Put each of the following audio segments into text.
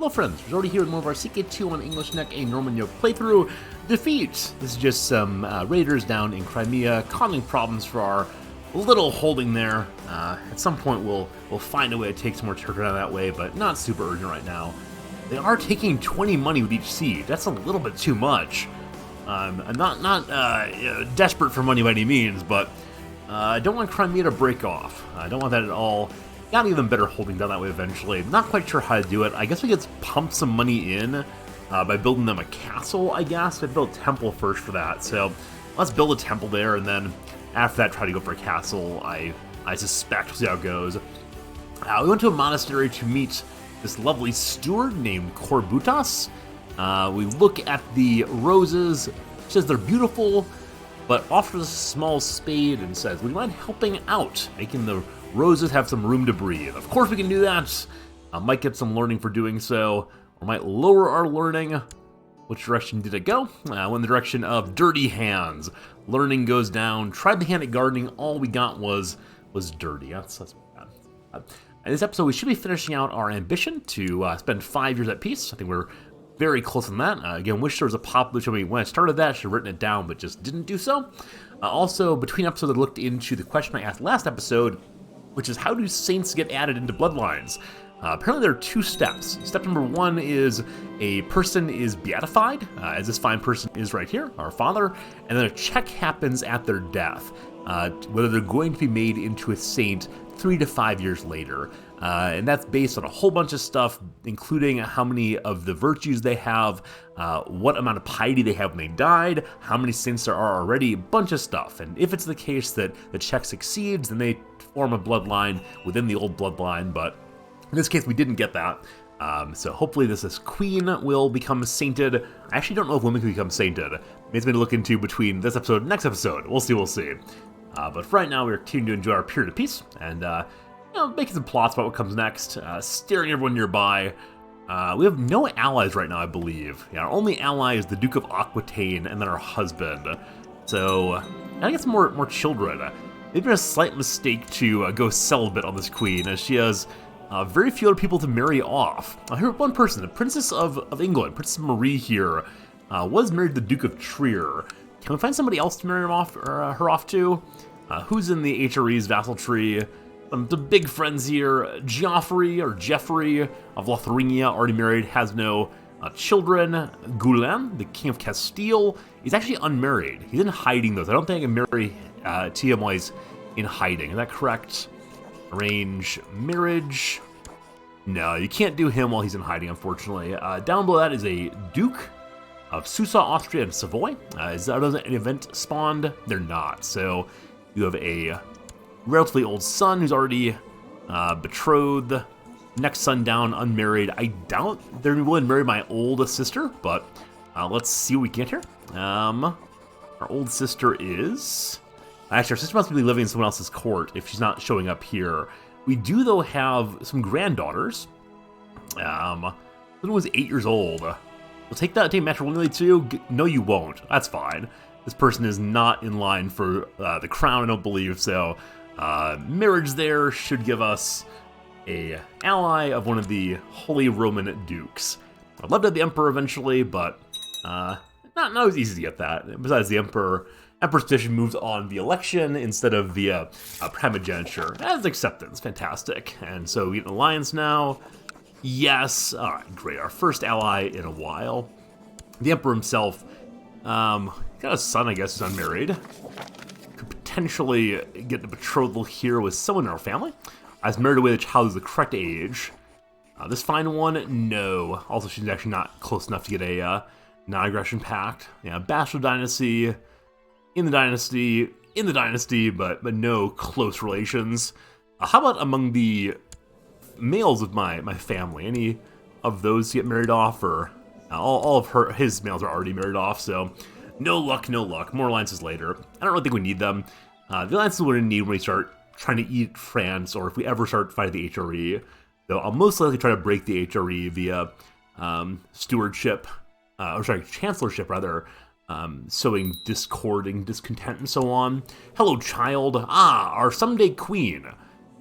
Hello friends, we're already here with more of our CK2 on English Neck, a Norman Yoke playthrough. Defeat! This is just some raiders down in Crimea, causing problems for our little holding there. At some point we'll find a way to take some more territory out that way, but not super urgent right now. They are taking 20 money with each siege. That's a little bit too much. I'm not desperate for money by any means, but I don't want Crimea to break off. I don't want that at all. Got even better holding down that way eventually. Not quite sure how to do it. I guess we could pump some money in by building them a castle, I guess. I'd build a temple first for that. So let's build a temple there, and then after that try to go for a castle, I suspect. We'll see how it goes. We went to a monastery to meet this lovely steward named Corbutas. We look at the roses. She says they're beautiful, but offers a small spade and says, would you mind helping out, making the roses have some room to breathe? Of course we can do that. Might get some learning for doing so, or might lower our learning. Which direction did it go? Went in the direction of dirty hands. Learning goes down. Tried the hand at gardening. All we got was dirty. That's bad. In this episode, we should be finishing out our ambition to spend 5 years at peace. I think we're very close on that. Again, wish there was a population. When I started that, I should have written it down, but just didn't do so. Also, between episodes, I looked into the question I asked last episode, which is how do saints get added into bloodlines? Apparently there are 2 steps. Step number 1 is a person is beatified, as this fine person is right here, our father, and then a check happens at their death, whether they're going to be made into a saint 3 to 5 years later. And that's based on a whole bunch of stuff, including how many of the virtues they have, what amount of piety they have when they died, how many saints there are already, a bunch of stuff. And if it's the case that the check succeeds, then they form a bloodline within the old bloodline, but in this case we didn't get that. So hopefully this queen will become sainted. I actually don't know if women can become sainted. Maybe it's going to look into between this episode and next episode. We'll see. But for right now, we're continuing to enjoy our period of peace, and making some plots about what comes next, steering everyone nearby. We have no allies right now, I believe. Yeah, our only ally is the Duke of Aquitaine, and then our husband. So, I gotta get some more children. They've been a slight mistake to go celibate on this queen, as she has very few other people to marry off. I heard one person, the Princess of England, Princess Marie here, was married to the Duke of Trier. Can we find somebody else to marry her off to? Who's in the HRE's vassal tree? The big friends here, Geoffrey of Lotharingia, already married, has no children. Gulen, the King of Castile, is actually unmarried. He's in hiding, though, so I don't think I can marry Tia while he's in hiding. Is that correct? Arrange marriage. No, you can't do him while he's in hiding, unfortunately. Down below that is a Duke of Susa, Austria, and Savoy. Is that an event spawned? They're not. So you have a relatively old son who's already betrothed. Next son down, unmarried. I doubt they're willing to marry my old sister, but let's see what we get here. Our old sister is... Actually, our sister must be living in someone else's court if she's not showing up here. We do, though, have some granddaughters. One was 8 years old. We'll take that, take matrimonially too? No, you won't. That's fine. This person is not in line for the crown, I don't believe, so marriage there should give us a ally of one of the Holy Roman Dukes. I'd love to have the Emperor eventually, but not always easy to get that. Besides, the Emperor's position moves on the election instead of the primogeniture. That's acceptance. Fantastic. And so we get an alliance now. Yes. All right, great. Our first ally in a while. The Emperor himself, got a son, I guess, who's unmarried. Could potentially get the betrothal here with someone in our family. I was married away the child who's the correct age. This fine one, no. Also, she's actually not close enough to get a non-aggression pact. Yeah, Bachelor Dynasty, in the dynasty, but no close relations. How about among the males of my family? Any of those get married off, or all of his males are already married off, so no luck. More alliances later. I don't really think we need them. The alliances we're going to need when we start trying to eat France, or if we ever start fighting the HRE. Though I'll most likely try to break the HRE via chancellorship rather, sowing discord and discontent and so on. Hello, child. Our someday queen.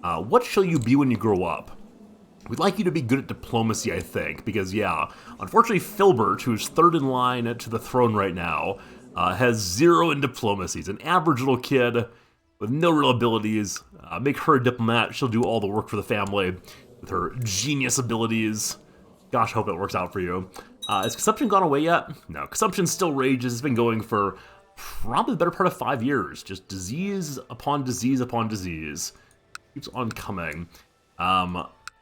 What shall you be when you grow up? We'd like you to be good at diplomacy, I think, because, yeah, unfortunately Filbert, who's third in line to the throne right now, has 0 in diplomacy. He's an average little kid with no real abilities. Make her a diplomat, she'll do all the work for the family with her genius abilities. Gosh, hope it works out for you. Has consumption gone away yet? No, consumption still rages. It's been going for probably the better part of 5 years. Just disease upon disease upon disease. Keeps on coming.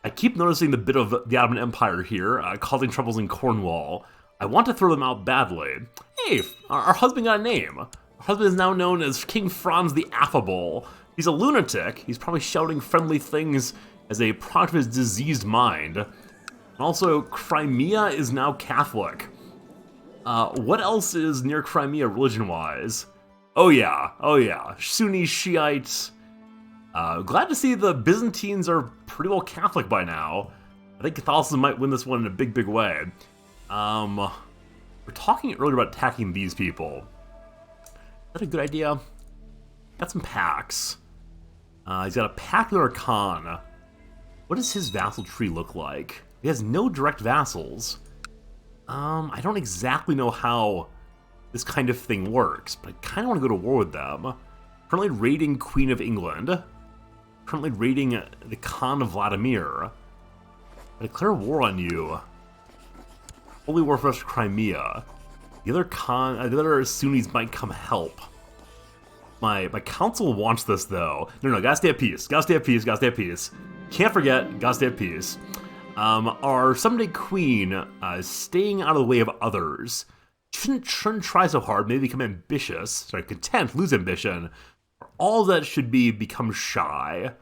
I keep noticing the bit of the Ottoman Empire here, causing troubles in Cornwall. I want to throw them out badly. Hey, our husband got a name. Our husband is now known as King Franz the Affable. He's a lunatic. He's probably shouting friendly things as a product of his diseased mind. Also, Crimea is now Catholic. What else is near Crimea religion-wise? Oh yeah, Sunni Shiites. Glad to see the Byzantines are pretty well Catholic by now. I think Catholicism might win this one in a big, big way. We're talking earlier about attacking these people. Is that a good idea? Got some packs. He's got a pact with our Khan. What does his vassal tree look like? He has no direct vassals. I don't exactly know how this kind of thing works, but I kind of want to go to war with them. Currently raiding Queen of England. Currently raiding the Khan of Vladimir. I declare war on you. Holy war for us, Crimea. The other Sunnis might come help. My council wants this though. No, gotta stay at peace. Gotta stay at peace. Gotta stay at peace. Can't forget, gotta stay at peace. Our someday queen is staying out of the way of others. Shouldn't try so hard, maybe become ambitious. Sorry, content, lose ambition. All that should be become shy.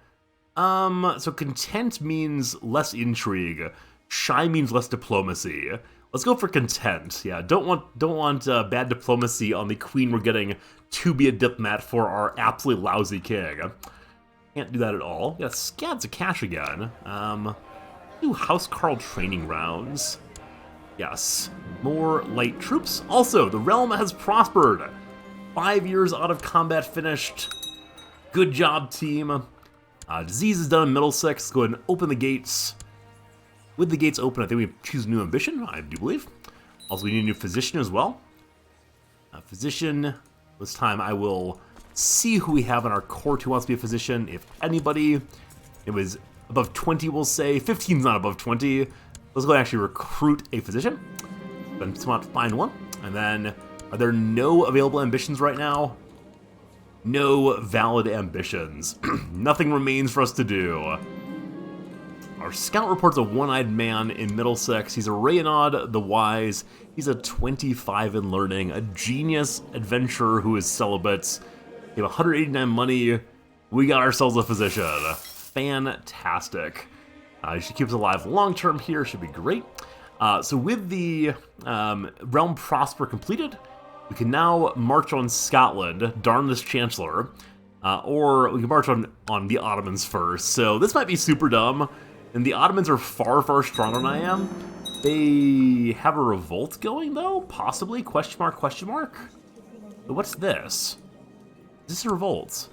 So content means less intrigue. Shy means less diplomacy. Let's go for content. Yeah, don't want bad diplomacy on the queen we're getting to be a diplomat for our absolutely lousy king. Can't do that at all. Yeah, scads of cash again. New Housecarl training rounds. Yes, more light troops. Also, the realm has prospered. 5 years out of combat finished. Good job, team. Disease is done in Middlesex. Let's go ahead and open the gates. With the gates open, I think we choose a new ambition, I do believe. Also, we need a new physician as well. Physician, this time I will see who we have in our court who wants to be a physician. If anybody, it was above 20, we'll say. 15's not above 20. Let's go and actually recruit a physician. Then find one. And then, are there no available ambitions right now? No valid ambitions. Nothing remains for us to do. Our scout reports a one-eyed man in Middlesex. He's a Raynaud the Wise. He's a 25 in learning, a genius adventurer who is celibate. We have 189 money. We got ourselves a physician. Fantastic. She keeps us alive long-term here. Should be great. So with the realm prosper completed, we can now march on Scotland, darn this chancellor, or we can march on the Ottomans first. So this might be super dumb, and the Ottomans are far, far stronger than I am. They have a revolt going, though? Possibly? Question mark, question mark? What's this? Is this a revolt?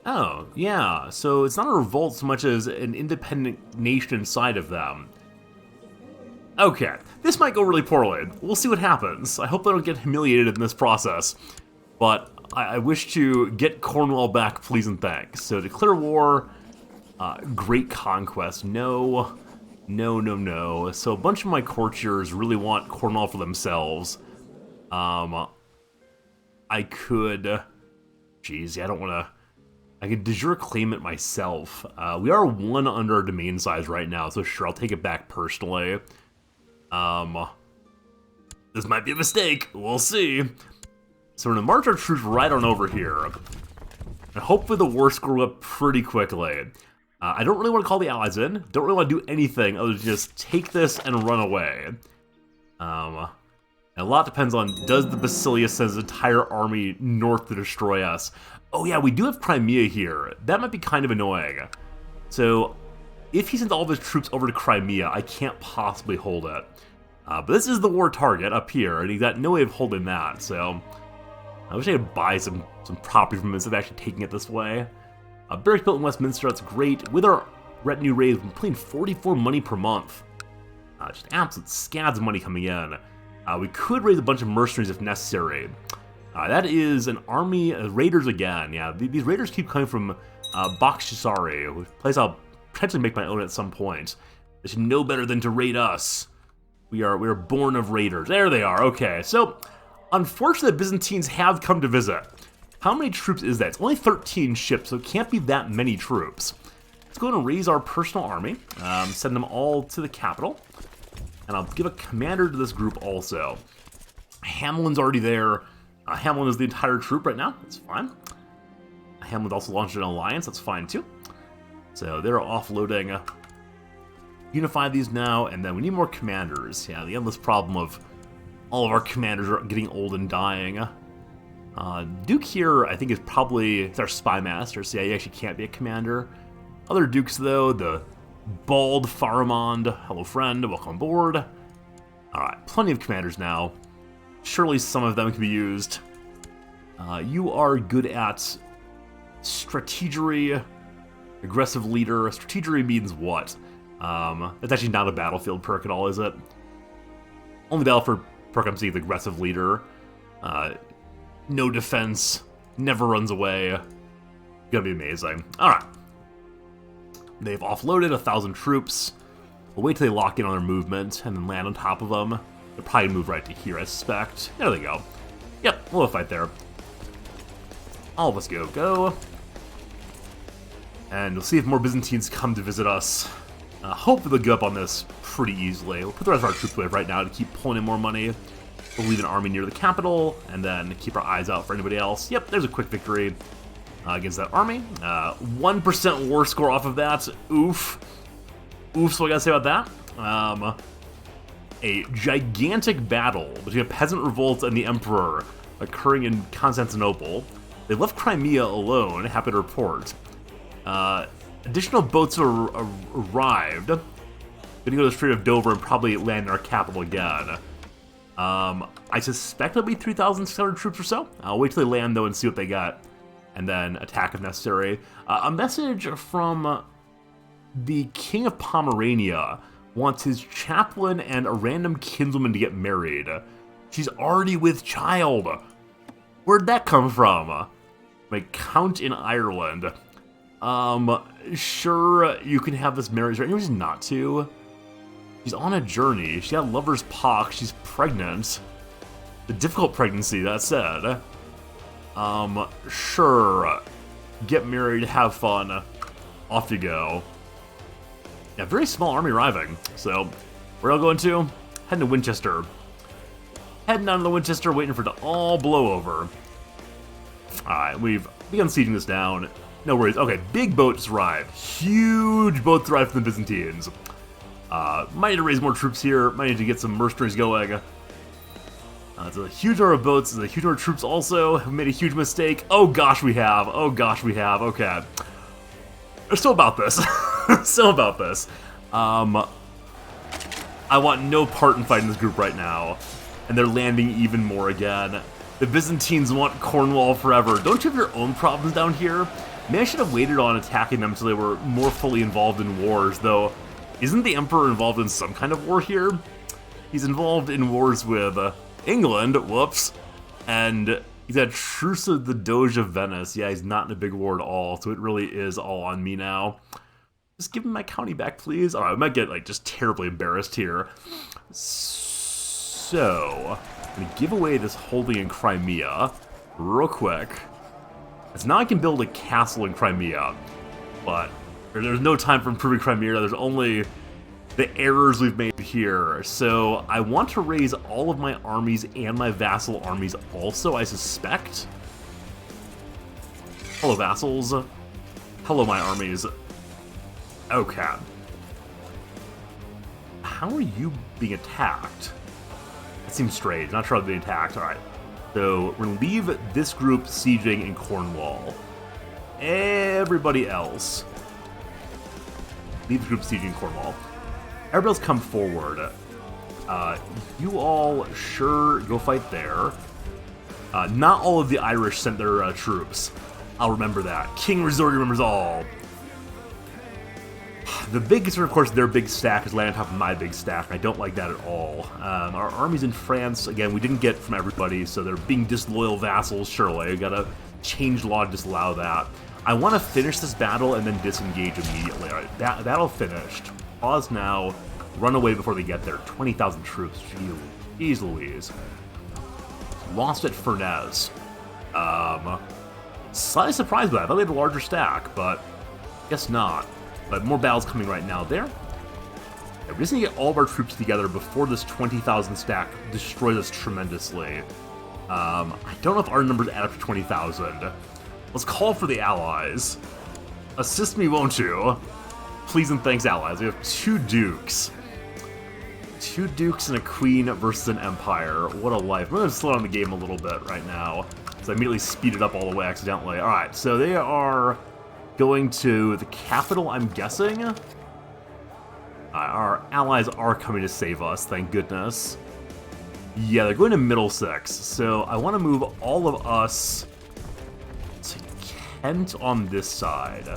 Oh, yeah, so it's not a revolt so much as an independent nation inside of them. Okay, this might go really poorly. We'll see what happens. I hope I don't get humiliated in this process. But I wish to get Cornwall back, please and thanks. So declare war, great conquest. No. So a bunch of my courtiers really want Cornwall for themselves. I could... Geez, I don't want to... I could de jure claim it myself. We are 1 under our domain size right now, so sure, I'll take it back personally. This might be a mistake. We'll see. So we're gonna march our troops right on over here. And hopefully the war screw up pretty quickly. I don't really want to call the allies in. Don't really want to do anything other than just take this and run away. And a lot depends on, does the Basilius send his entire army north to destroy us? Oh yeah, we do have Crimea here. That might be kind of annoying. So, if he sends all of his troops over to Crimea, I can't possibly hold it. But this is the war target up here, and he's got no way of holding that, so... I wish I could buy some property from him instead of actually taking it this way. Barracks built in Westminster, that's great. With our retinue raid, completing 44 money per month. Just absolute scads of money coming in. We could raise a bunch of mercenaries if necessary. That is an army of raiders again. Yeah, these raiders keep coming from Bakhshisari, which place I'll potentially make my own at some point. They should know better than to raid us. We are born of raiders. There they are. Okay, so unfortunately, the Byzantines have come to visit. How many troops is that? It's only 13 ships, so it can't be that many troops. Let's go and raise our personal army. Send them all to the capital. And I'll give a commander to this group also. Hamlin's already there. Hamlin is the entire troop right now. That's fine. Hamlin also launched an alliance. That's fine too. So they're offloading. Unify these now, and then we need more commanders. Yeah, the endless problem of all of our commanders are getting old and dying. Duke here, I think, is probably it's our spy master, so yeah, he actually can't be a commander. Other dukes, though, the bald Faramond, hello friend, welcome aboard. Alright, plenty of commanders now. Surely some of them can be used. You are good at strategery, aggressive leader. Strategery means what? It's actually not a battlefield perk at all, is it? Only battlefield perk I'm seeing is aggressive leader. No defense, never runs away. Gonna be amazing. Alright. They've offloaded 1,000 troops. We'll wait till they lock in on their movement and then land on top of them. They'll probably move right to here, I suspect. There they go. Yep, we'll have a fight there. All of us go. And we'll see if more Byzantines come to visit us. Hopefully they'll go up on this pretty easily. We'll put the rest of our troops away right now to keep pulling in more money. We'll leave an army near the capital, and then keep our eyes out for anybody else. Yep, there's a quick victory against that army. 1% war score off of that. Oof. Oof, so I gotta say about that. A gigantic battle between a peasant revolt and the emperor occurring in Constantinople. They left Crimea alone, happy to report. Additional boats arrived. Gonna go to the Strait of Dover and probably land in our capital again. I suspect it'll be 3,600 troops or so. I'll wait till they land, though, and see what they got, and then attack if necessary. A message from the King of Pomerania wants his chaplain and a random kinswoman to get married. She's already with child. Where'd that come from? My count in Ireland. Sure, you can have this marriage. Is there any reason not to? She's on a journey. She got lover's pox. She's pregnant. The difficult pregnancy, that said. Sure. Get married, have fun. Off you go. Yeah, very small army arriving. So, where are I going to? Heading to Winchester. Heading down to the Winchester, waiting for it to all blow over. Alright, we've begun sieging this down. No worries. Okay, big boats arrived. Huge boats arrived from the Byzantines. Might need to raise more troops here. Might need to get some mercenaries going. It's a huge number of boats. It's a huge number of troops also. Have made a huge mistake. Oh gosh, we have. Oh gosh, we have. Okay. We're still about this. Still about this. I want no part in fighting this group right now. And they're landing even more again. The Byzantines want Cornwall forever. Don't you have your own problems down here? Maybe I should have waited on attacking them until they were more fully involved in wars, though. Isn't the Emperor involved in some kind of war here? He's involved in wars with England, whoops, and he's at truce with the Doge of Venice. Yeah, he's not in a big war at all, so it really is all on me now. Just give me my county back, please. Alright, I might get, like, just terribly embarrassed here. So, I'm gonna give away this holding in Crimea real quick. So now I can build a castle in Crimea, but there's no time for improving Crimea. There's only the errors we've made here. So I want to raise all of my armies and my vassal armies also, I suspect. Hello, vassals. Hello, my armies. Okay. How are you being attacked? That seems strange. Not sure I'm being attacked. All right. So we're going to leave this group sieging in Cornwall. Everybody else. Leave the group sieging in Cornwall. Everybody else come forward. You all, sure, go fight there. Not all of the Irish sent their troops. I'll remember that. King Resort remembers all. The biggest are, of course, their big stack is laying on top of my big stack. I don't like that at all. Our armies in France, again, we didn't get from everybody, so they're being disloyal vassals, surely. I gotta change law to disallow that. I want to finish this battle and then disengage immediately. All right, battle finished. Pause now. Run away before they get there. 20,000 troops. Jeez Louise. Lost at Furnez. Slightly surprised by that. I thought they had a larger stack, but guess not. But more battles coming right now there. Yeah, we just need to get all of our troops together before this 20,000 stack destroys us tremendously. I don't know if our numbers add up to 20,000. Let's call for the allies. Assist me, won't you? Please and thanks, allies. We have 2 dukes. 2 dukes and a queen versus an empire. What a life. I'm going to slow down the game a little bit right now. So I immediately speed it up all the way accidentally. Alright, so they are going to the capital, I'm guessing. Our allies are coming to save us, thank goodness. Yeah, they're going to Middlesex. So I want to move all of us to Kent on this side.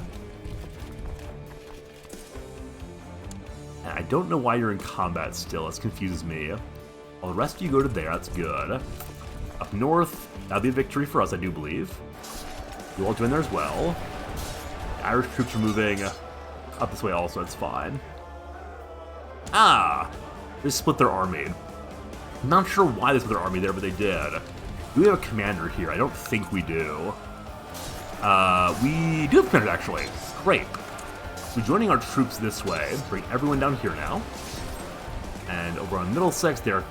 I don't know why you're in combat still. This confuses me. Well, the rest of you go to there. That's good. Up north, that'll be a victory for us, I do believe. You all join there as well. The Irish troops are moving up this way also. It's fine. They split their army. I'm not sure why they split their army there, but they did. Do we have a commander here? I don't think we do. We do have a commander, actually. Great. So joining our troops this way, bring everyone down here now. And over on Middlesex, they're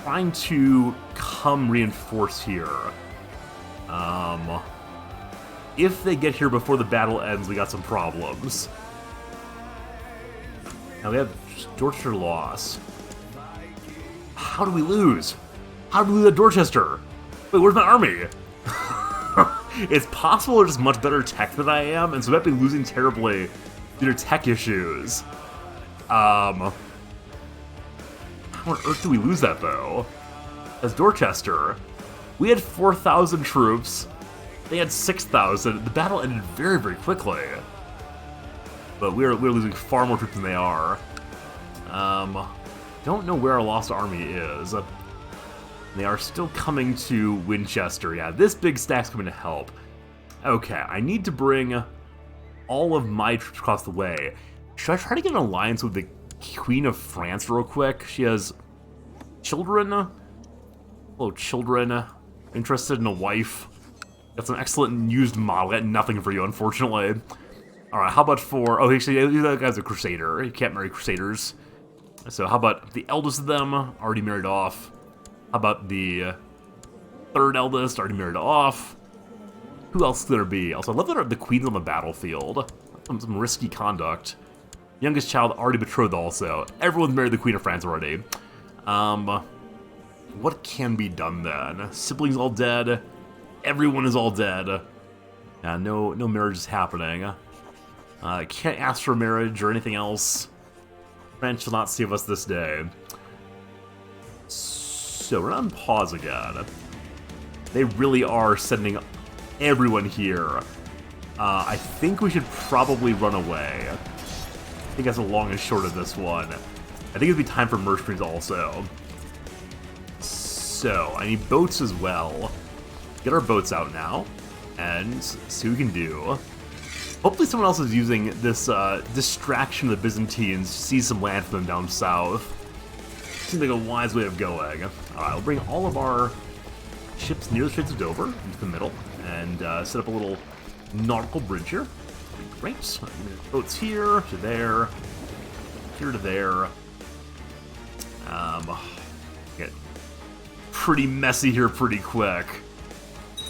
trying to come reinforce here. If they get here before the battle ends, we got some problems. Now we have Dorchester loss. How do we lose? How do we lose at Dorchester? Wait, where's my army? It's possible they're just much better tech than I am, and so we might be losing terribly due to tech issues. How on earth do we lose that, though? As Dorchester, we had 4,000 troops. They had 6,000. The battle ended very, very quickly. But we're losing far more troops than they are. Don't know where our lost army is. They are still coming to Winchester. Yeah, this big stack's coming to help. Okay, I need to bring all of my troops across the way. Should I try to get an alliance with the Queen of France real quick? She has children. Hello, children. Interested in a wife. Got some excellent used model. Got nothing for you, unfortunately. Alright, how about for... Oh, actually, that guy's a Crusader. You can't marry Crusaders. So how about the eldest of them? Already married off. How about the third eldest? Already married off. Who else could there be? Also, I love that the queen's on the battlefield. Some risky conduct. Youngest child already betrothed also. Everyone's married the Queen of France already. What can be done then? Siblings all dead. Everyone is all dead. No marriage is happening. Can't ask for marriage or anything else. France shall not save us this day. So we're on pause again. They really are sending everyone here. I think we should probably run away. I think that's the long and short of this one. I think it'd be time for mercenaries also. So, I need boats as well. Get our boats out now, and see what we can do. Hopefully someone else is using this distraction of the Byzantines to seize some land for them down south. Seems like a wise way of going. Alright, we'll bring all of our ships near the Straits of Dover, into the middle, and set up a little nautical bridge here. Great. Boats here, to there, here to there. Get pretty messy here pretty quick.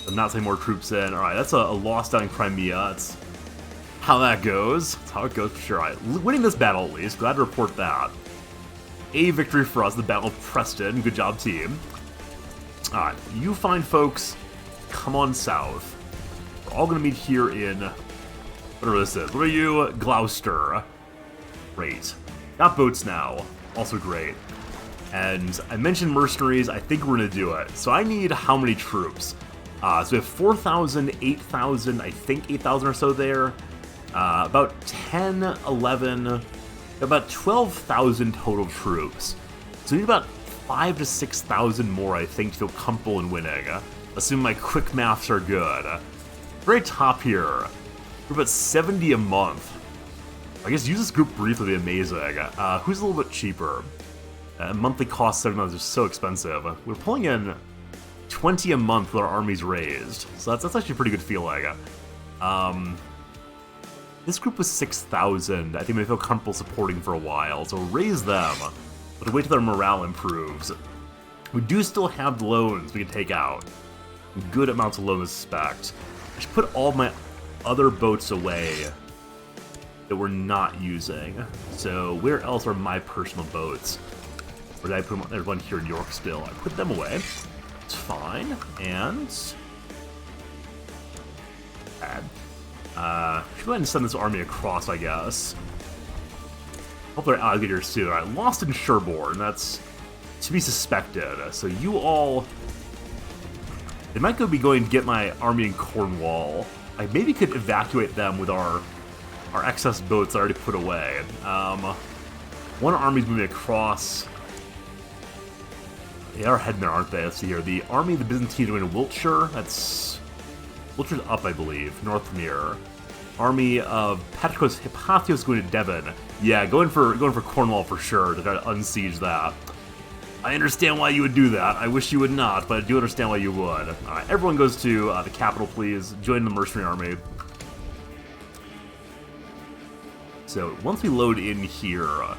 I'm not sending more troops in. Alright, that's a loss down in Crimea. That's how that goes. That's how it goes for sure. Alright, winning this battle at least. Glad to report that. A victory for us, the Battle of Preston. Good job, team. Alright, you fine folks, come on south. We're all gonna meet here in, whatever this is. What are you? Gloucester. Great. Got boats now. Also great. And I mentioned mercenaries. I think we're gonna do it. So I need how many troops? So we have 4,000, 8,000, I think 8,000 or so there. About 10, 11, about 12,000 total troops. So we need about 5 to 6,000 more, I think, to feel comfortable in winning. Assuming my quick maths are good. Very top here. We're about 70 a month. I guess use this group briefly would be amazing. Who's a little bit cheaper? Monthly cost $7 is so expensive. We're pulling in 20 a month with our armies raised. So that's actually a pretty good feeling. This group was 6,000. I think they feel comfortable supporting for a while. So raise them. But wait till their morale improves. We do still have loans we can take out. Good amounts of loans, suspect. I should put all my other boats away that we're not using. So where else are my personal boats? Or did I put them? There's one here in York still. I put them away. It's fine. And bad. Should go ahead and send this army across, I guess. Hope they're out here soon. Alright, lost in Sherborne. That's to be suspected. So you all... They might be going to get my army in Cornwall. I maybe could evacuate them with our excess boats I already put away. One army's moving across. They are heading there, aren't they? Let's see here. The army of the Byzantines are going to Wiltshire. Wiltshire's up, I believe. Northmere. Army of Patroclus Hippotheos going to Devon. Yeah, going for Cornwall for sure to try to unsiege that. I understand why you would do that. I wish you would not, but I do understand why you would. Alright, everyone goes to the capital, please. Join the mercenary army. So, once we load in here, I'm going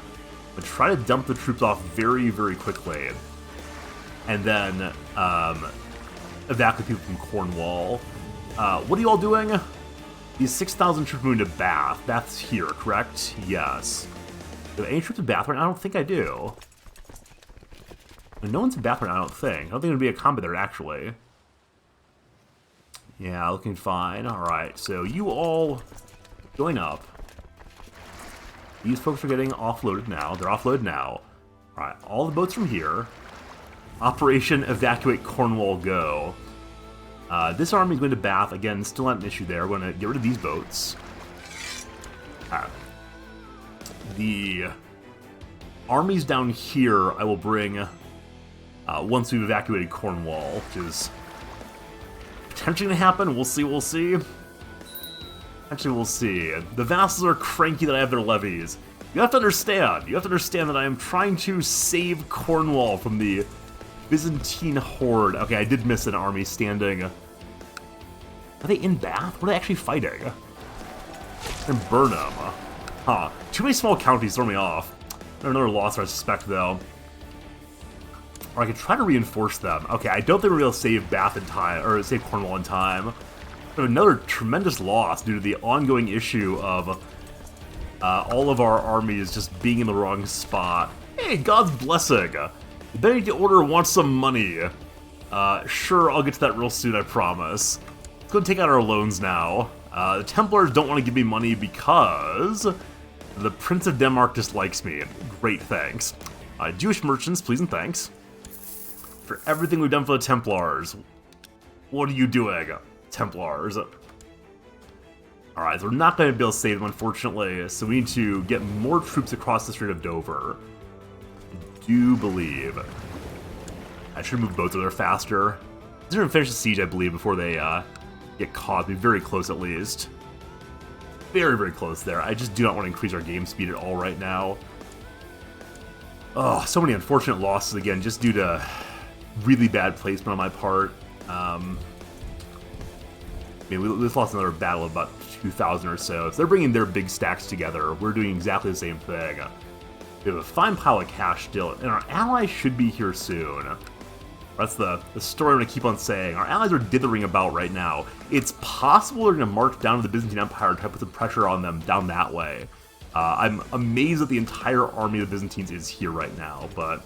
to try to dump the troops off very, very quickly. And then, evacuate people from Cornwall. What are you all doing? These 6,000 troops moving to Bath. Bath's here, correct? Yes. Do I have any troops in Bath right now? I don't think I do. No one's in Bath right now, I don't think. I don't think there'd be a combat there, actually. Yeah, looking fine. Alright, so you all join up. These folks are getting offloaded now. They're offloaded now. Alright, all the boats from here. Operation Evacuate Cornwall go. This army is going to Bath. Again, still not an issue there. We're going to get rid of these boats. The armies down here I will bring once we've evacuated Cornwall, which is potentially going to happen. We'll see. Actually, we'll see. The vassals are cranky that I have their levies. You have to understand that I am trying to save Cornwall from the Byzantine horde. Okay, I did miss an army standing. Are they in Bath? What are they actually fighting? And Burnham. Huh. Too many small counties throw me off. Another loss, I suspect, though. Or I could try to reinforce them. Okay, I don't think we're able to save Bath in time, or save Cornwall in time. We have another tremendous loss due to the ongoing issue of all of our armies just being in the wrong spot. Hey, God's blessing! The Benedict Order wants some money. Sure, I'll get to that real soon, I promise. Let's go take out our loans now. The Templars don't want to give me money because the Prince of Denmark dislikes me. Great, thanks. Jewish merchants, please and thanks. For everything we've done for the Templars. What are you doing, Templars? Alright, so we're not going to be able to save them, unfortunately, so we need to get more troops across the Strait of Dover. I do believe. I should move boats over there faster. They're going to finish the siege, I believe, before they get caught. Be very close, at least. Very, very close there. I just do not want to increase our game speed at all right now. Oh, so many unfortunate losses again, just due to really bad placement on my part. I mean, we just lost another battle of about 2,000 or so. So they're bringing their big stacks together. We're doing exactly the same thing. We have a fine pile of cash still, and our allies should be here soon. That's the story I'm going to keep on saying. Our allies are dithering about right now. It's possible they're going to march down to the Byzantine Empire and try to put some pressure on them down that way. I'm amazed that the entire army of the Byzantines is here right now, but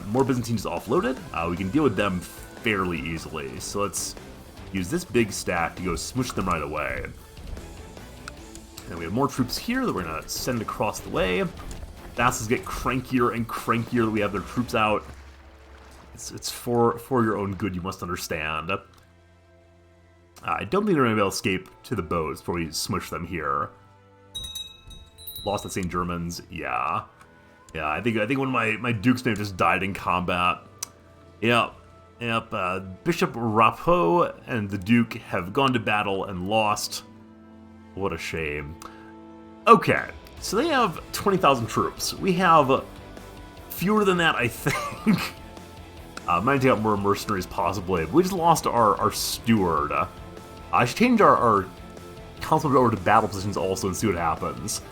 more Byzantines offloaded. We can deal with them fairly easily. So let's use this big stack to go smoosh them right away. And we have more troops here that we're going to send across the way. Vassals get crankier and crankier that we have their troops out. It's for your own good, you must understand. I don't think they're going to be able to escape to the boats before we smush them here. Lost the St. Germans, yeah. Yeah, I think one of my dukes may have just died in combat. Yep. Bishop Rapo and the Duke have gone to battle and lost. What a shame. Okay, so they have 20,000 troops. We have fewer than that, I think. Might take out more mercenaries, possibly. We just lost our steward. I should change our consul over to battle positions also and see what happens.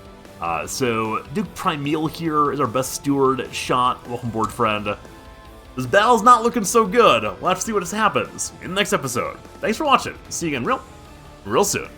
So, Duke Primeal here is our best steward shot. Welcome aboard, friend. This battle's not looking so good. We'll have to see what happens in the next episode. Thanks for watching. See you again real soon.